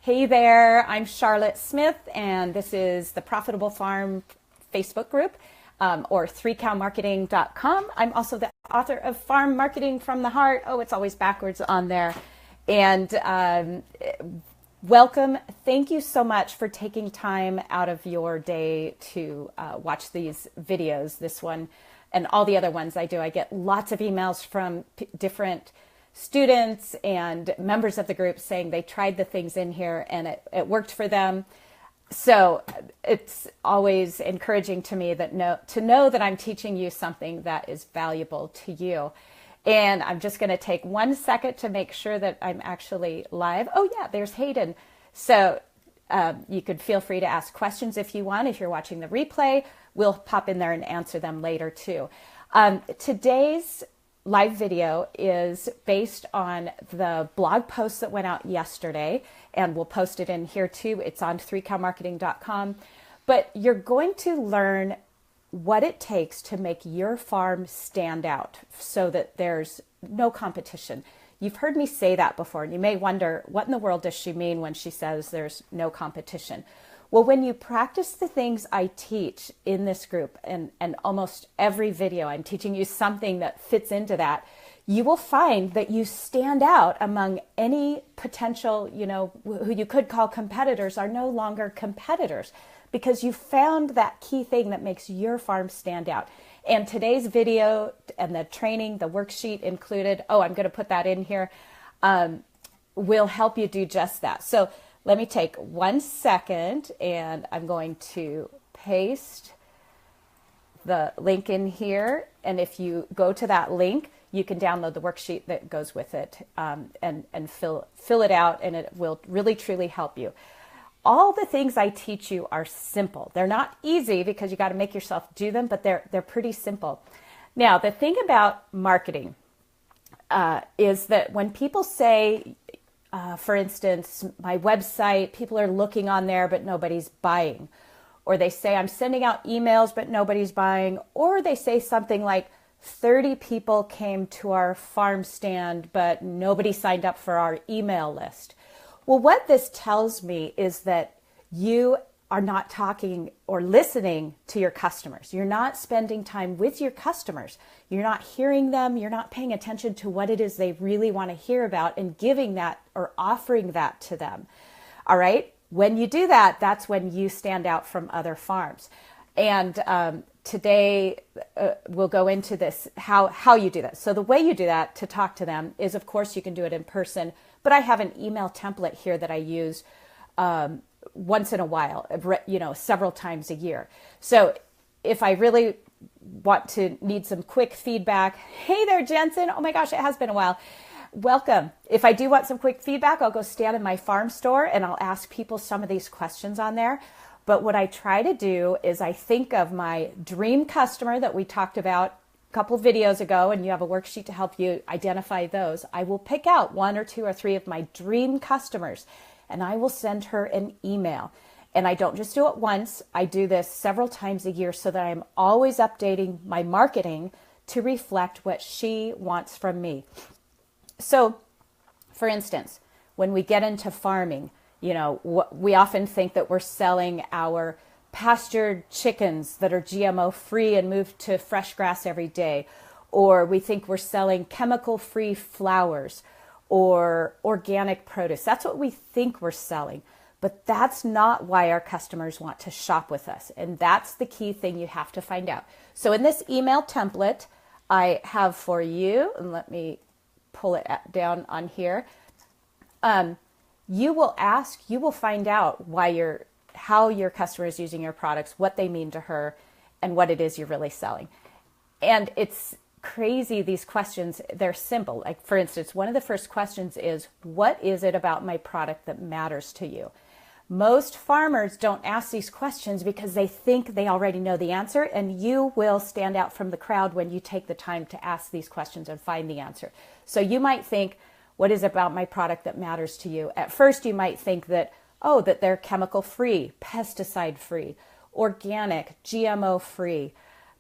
Hey there, I'm Charlotte Smith, and this is the Profitable Farm Facebook group, or 3cowmarketing.com. I'm also the author of Farm Marketing from the Heart. Oh, it's always backwards on there. And welcome. Thank you so much for taking time out of your day to watch these videos, this one and all the other ones I do. I get lots of emails from different students and members of the group saying they tried the things in here and it worked for them. So it's always encouraging to me to know that I'm teaching you something that is valuable to you. And I'm just going to take 1 second to make sure that I'm actually live. Oh yeah, there's Hayden. So you could feel free to ask questions if you want. If you're watching the replay, we'll pop in there and answer them later too. Today's live video is based on the blog post that went out yesterday, and we'll post it in here too. It's on 3cowmarketing.com. But you're going to learn what it takes to make your farm stand out so that there's no competition. You've heard me say that before, and you may wonder, what in the world does she mean when she says there's no competition? Well, when you practice the things I teach in this group, and almost every video I'm teaching you something that fits into that, you will find that you stand out among any potential, who you could call competitors are no longer competitors, because you found that key thing that makes your farm stand out. And today's video and the training, the worksheet included, I'm going to put that in here, will help you do just that. So let me take 1 second, and I'm going to paste the link in here. And if you go to that link, you can download the worksheet that goes with it, and fill it out, and it will really, truly help you. All the things I teach you are simple. They're not easy because you got to make yourself do them, but they're pretty simple. Now, the thing about marketing is that when people say, for instance, my website, people are looking on there, but nobody's buying. Or they say, I'm sending out emails, but nobody's buying. Or they say something like, 30 people came to our farm stand, but nobody signed up for our email list. Well, what this tells me is that you are not talking or listening to your customers. You're not spending time with your customers. You're not hearing them. You're not paying attention to what it is they really want to hear about and giving that or offering that to them. All right. When you do that, that's when you stand out from other farms. And today we'll go into this, how you do that. So the way you do that to talk to them is, of course, you can do it in person, but I have an email template here that I use once in a while, several times a year. So if I really need some quick feedback, hey there, Jensen. Oh my gosh, it has been a while. Welcome. If I do want some quick feedback, I'll go stand in my farm store and I'll ask people some of these questions on there. But what I try to do is I think of my dream customer that we talked about a couple of videos ago, and you have a worksheet to help you identify those. I will pick out 1 or 2 or 3 of my dream customers, and I will send her an email. And I don't just do it once. I do this several times a year so that I'm always updating my marketing to reflect what she wants from me. So, for instance, when we get into farming, we often think that we're selling our pastured chickens that are GMO free and moved to fresh grass every day. Or we think we're selling chemical free flowers or organic produce. That's what we think we're selling. But that's not why our customers want to shop with us. And that's the key thing you have to find out. So in this email template I have for you, and let me pull it down on here. You will find out how your customer is using your products, what they mean to her, and what it is you're really selling. And it's crazy, these questions, they're simple. Like, for instance, one of the first questions is, what is it about my product that matters to you? Most farmers don't ask these questions because they think they already know the answer, and you will stand out from the crowd when you take the time to ask these questions and find the answer. So you might think, what is it about my product that matters to you? At first, you might think that, that they're chemical free, pesticide free, organic, GMO free,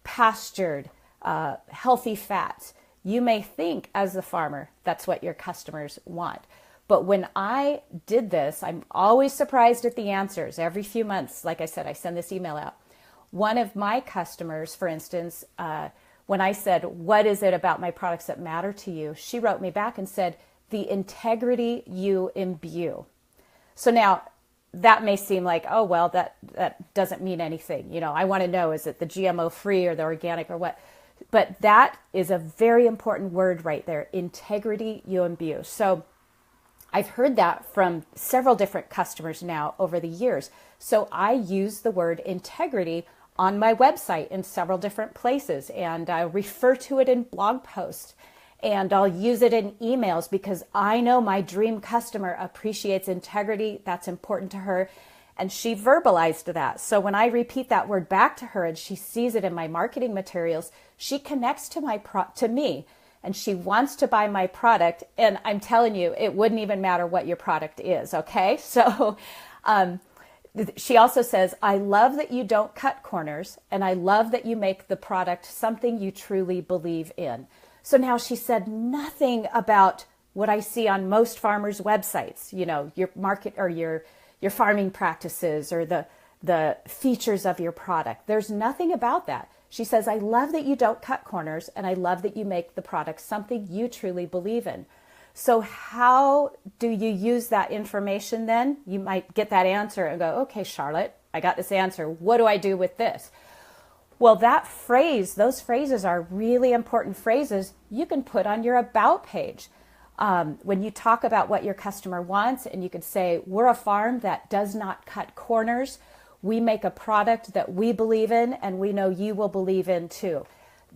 pastured, healthy fats. You may think as the farmer, that's what your customers want. But when I did this, I'm always surprised at the answers. Every few months, like I said, I send this email out. One of my customers, for instance, when I said, what is it about my products that matter to you? She wrote me back and said, the integrity you imbue. So now that may seem like, oh, well, that doesn't mean anything. You know, I want to know, is it the GMO free or the organic or what? But that is a very important word right there, integrity you imbue. So I've heard that from several different customers now over the years. So I use the word integrity on my website in several different places, and I refer to it in blog posts, and I'll use it in emails because I know my dream customer appreciates integrity. That's important to her. And she verbalized that. So when I repeat that word back to her and she sees it in my marketing materials, she connects to me and she wants to buy my product. And I'm telling you, it wouldn't even matter what your product is. Okay. So, she also says, I love that you don't cut corners, and I love that you make the product something you truly believe in. So now she said nothing about what I see on most farmers' websites, you know, your market or your farming practices or the features of your product. There's nothing about that. She says, I love that you don't cut corners, and I love that you make the product something you truly believe in. So how do you use that information then? You might get that answer and go, okay, Charlotte, I got this answer. What do I do with this? Well, that phrase, those phrases are really important phrases you can put on your about page. When you talk about what your customer wants, and you could say, we're a farm that does not cut corners. We make a product that we believe in, and we know you will believe in too.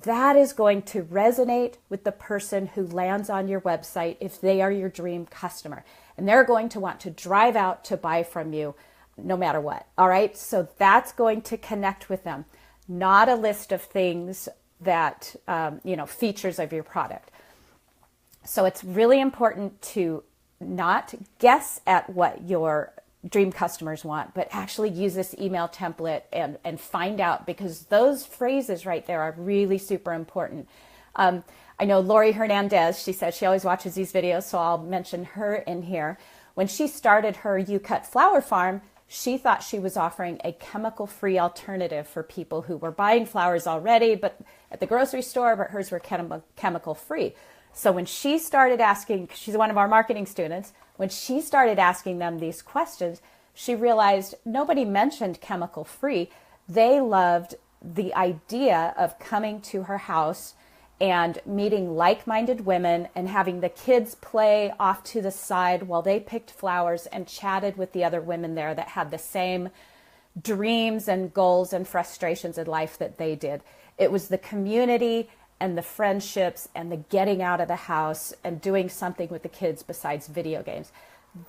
That is going to resonate with the person who lands on your website if they are your dream customer. And they're going to want to drive out to buy from you no matter what. All right. So that's going to connect with them, not a list of things that, features of your product. So it's really important to not guess at what your dream customers want, but actually use this email template and find out, because those phrases right there are really super important. I know Lori Hernandez, she says she always watches these videos, so I'll mention her in here. When she started her You Cut Flower Farm, she thought she was offering a chemical-free alternative for people who were buying flowers already, but at the grocery store, but hers were chemical-free. So when she started asking, she's one of our marketing students, when she started asking them these questions, she realized nobody mentioned chemical-free. They loved the idea of coming to her house and meeting like-minded women and having the kids play off to the side while they picked flowers and chatted with the other women there that had the same dreams and goals and frustrations in life that they did. It was the community and the friendships and the getting out of the house and doing something with the kids besides video games.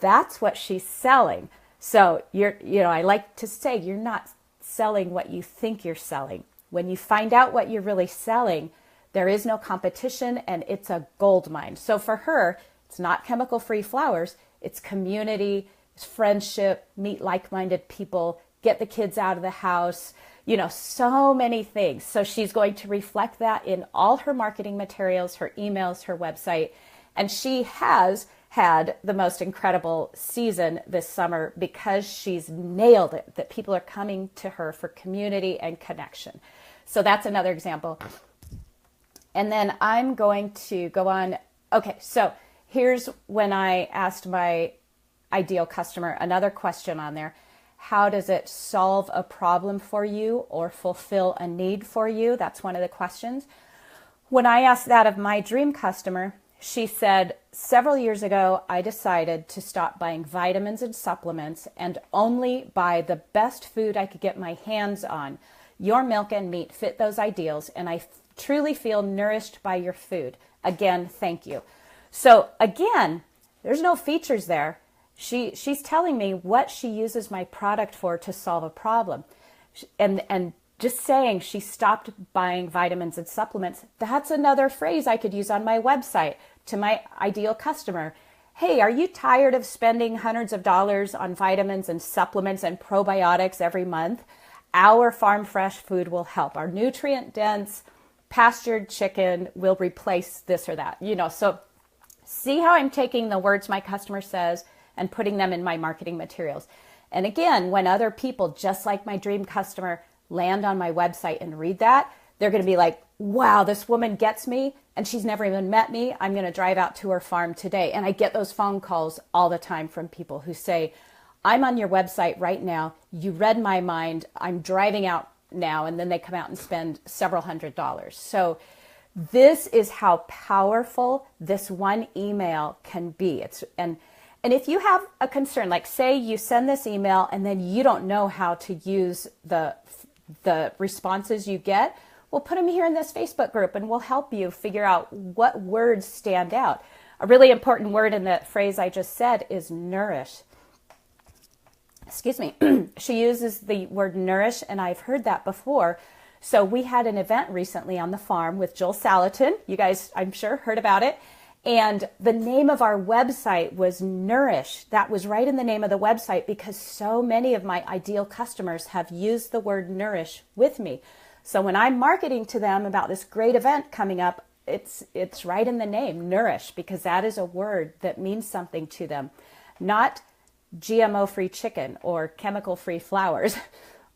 That's what she's selling. So I like to say, you're not selling what you think you're selling. When you find out what you're really selling, there is no competition and it's a gold mine. So for her, it's not chemical-free flowers, it's community, it's friendship, meet like-minded people, get the kids out of the house, so many things. So she's going to reflect that in all her marketing materials, her emails, her website. And she has had the most incredible season this summer because she's nailed it, that people are coming to her for community and connection. So that's another example. And then I'm going to go on. Okay, so here's when I asked my ideal customer another question on there. How does it solve a problem for you or fulfill a need for you? That's one of the questions. When I asked that of my dream customer, she said, several years ago, I decided to stop buying vitamins and supplements and only buy the best food I could get my hands on. Your milk and meat fit those ideals, and I truly feel nourished by your food. Again, thank you. So again, there's no features there. She's telling me what she uses my product for to solve a problem. And just saying she stopped buying vitamins and supplements, that's another phrase I could use on my website to my ideal customer. Hey, are you tired of spending hundreds of dollars on vitamins and supplements and probiotics every month? Our farm fresh food will help. Our nutrient dense pastured chicken will replace this or that. So See how I'm taking the words my customer says and putting them in my marketing materials. And again, when other people, just like my dream customer, land on my website and read that, they're going to be like, wow, this woman gets me and she's never even met me. I'm going to drive out to her farm today. And I get those phone calls all the time from people who say, I'm on your website right now. You read my mind. I'm driving out now. And then they come out and spend several $100s. So this is how powerful this one email can be. And if you have a concern, like say you send this email and then you don't know how to use the responses you get, we'll put them here in this Facebook group and we'll help you figure out what words stand out. A really important word in the phrase I just said is nourish. Excuse me. She uses the word nourish, and I've heard that before. So we had an event recently on the farm with Jill Salatin. You guys, I'm sure, heard about it. And the name of our website was Nourish. That was right in the name of the website because so many of my ideal customers have used the word nourish with me. So when I'm marketing to them about this great event coming up, it's right in the name, Nourish, because that is a word that means something to them. Not GMO-free chicken or chemical-free flowers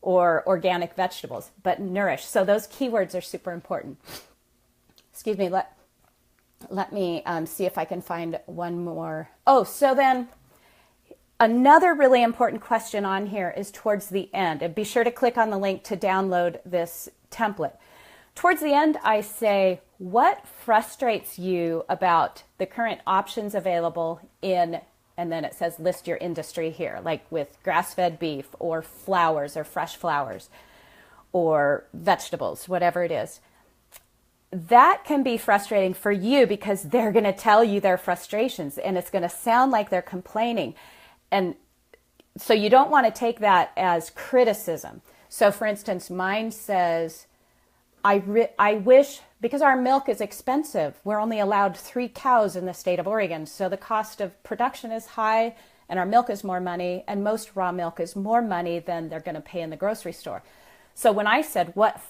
or organic vegetables, but Nourish. So those keywords are super important. Excuse me, let me see if I can find one more. Oh, so then another really important question on here is towards the end. And be sure to click on the link to download this template. Towards the end, I say, what frustrates you about the current options available in, and then it says list your industry here, like with grass-fed beef or flowers or fresh flowers or vegetables, whatever it is. That can be frustrating for you because they're going to tell you their frustrations and it's going to sound like they're complaining. And so you don't want to take that as criticism. So for instance, mine says, I wish, because our milk is expensive, we're only allowed 3 cows in the state of Oregon. So the cost of production is high and our milk is more money, and most raw milk is more money than they're going to pay in the grocery store. So when I said, what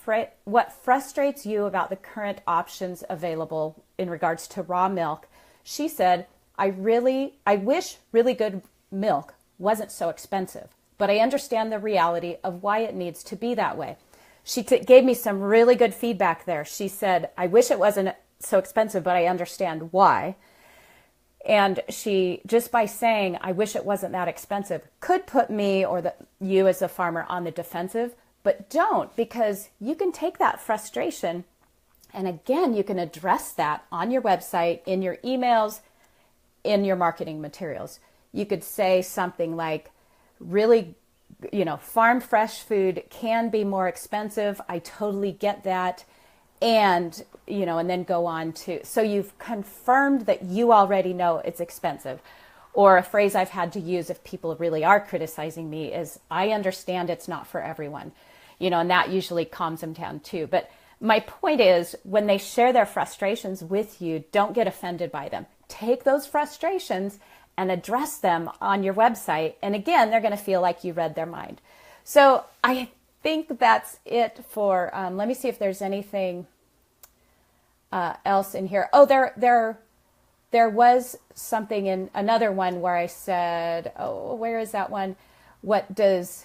frustrates you about the current options available in regards to raw milk, she said, I wish really good milk wasn't so expensive, but I understand the reality of why it needs to be that way. She gave me some really good feedback there. She said, I wish it wasn't so expensive, but I understand why. And she, just by saying, I wish it wasn't that expensive, could put me or you as a farmer on the defensive, but don't, because you can take that frustration and again, you can address that on your website, in your emails, in your marketing materials. You could say something like, really, farm fresh food can be more expensive. I totally get that. And, and then go on to, so you've confirmed that you already know it's expensive. Or a phrase I've had to use if people really are criticizing me is, I understand it's not for everyone, and that usually calms them down too. But my point is, when they share their frustrations with you, don't get offended by them. Take those frustrations and address them on your website. And again, they're going to feel like you read their mind. So I think that's it for, let me see if there's anything else in here. Oh, there was something in another one where I said, oh, where is that one? What does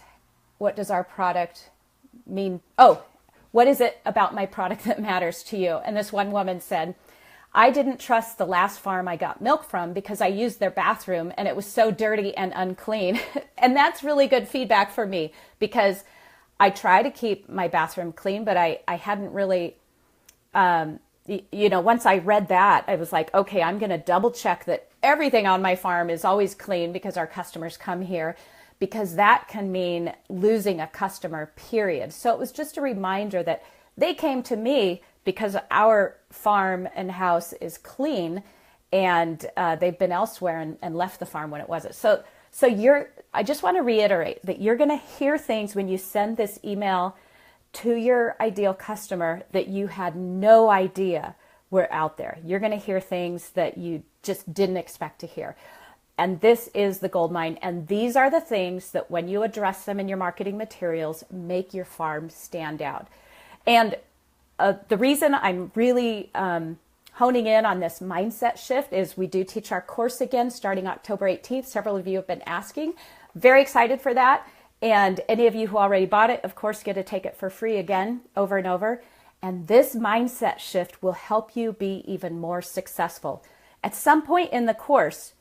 our product mean? Oh, what is it about my product that matters to you? And this one woman said, I didn't trust the last farm I got milk from because I used their bathroom and it was so dirty and unclean. And that's really good feedback for me because I try to keep my bathroom clean, but I hadn't really, once I read that, I was like, okay, I'm going to double check that everything on my farm is always clean because our customers come here, because that can mean losing a customer, period. So it was just a reminder that they came to me because our farm and house is clean, and they've been elsewhere and left the farm when it wasn't. So I just want to reiterate that you're going to hear things when you send this email to your ideal customer that you had no idea were out there. You're going to hear things that you just didn't expect to hear. And this is the gold mine. And these are the things that when you address them in your marketing materials, make your farm stand out. And the reason I'm really honing in on this mindset shift is we do teach our course again starting October 18th. Several of you have been asking. Very excited for that. And any of you who already bought it, of course, get to take it for free again, over and over. And this mindset shift will help you be even more successful. At some point in the course,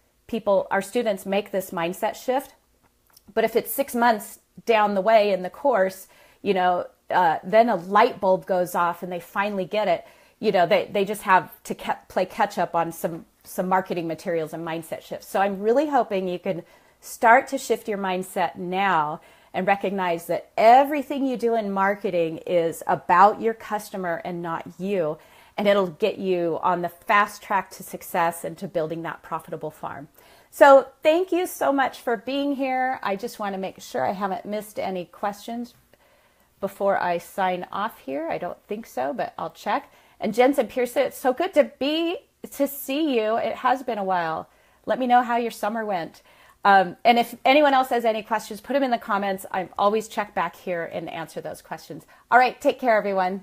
our students make this mindset shift. But if it's 6 months down the way in the course, then a light bulb goes off and they finally get it. They just have to play catch up on some marketing materials and mindset shifts. So I'm really hoping you can start to shift your mindset now and recognize that everything you do in marketing is about your customer and not you. And it'll get you on the fast track to success and to building that profitable farm. So thank you so much for being here. I just want to make sure I haven't missed any questions before I sign off here. I don't think so, but I'll check. And Jensen Pierce, it's so good to see you. It has been a while. Let me know how your summer went. And if anyone else has any questions, put them in the comments. I always check back here and answer those questions. All right, take care, everyone.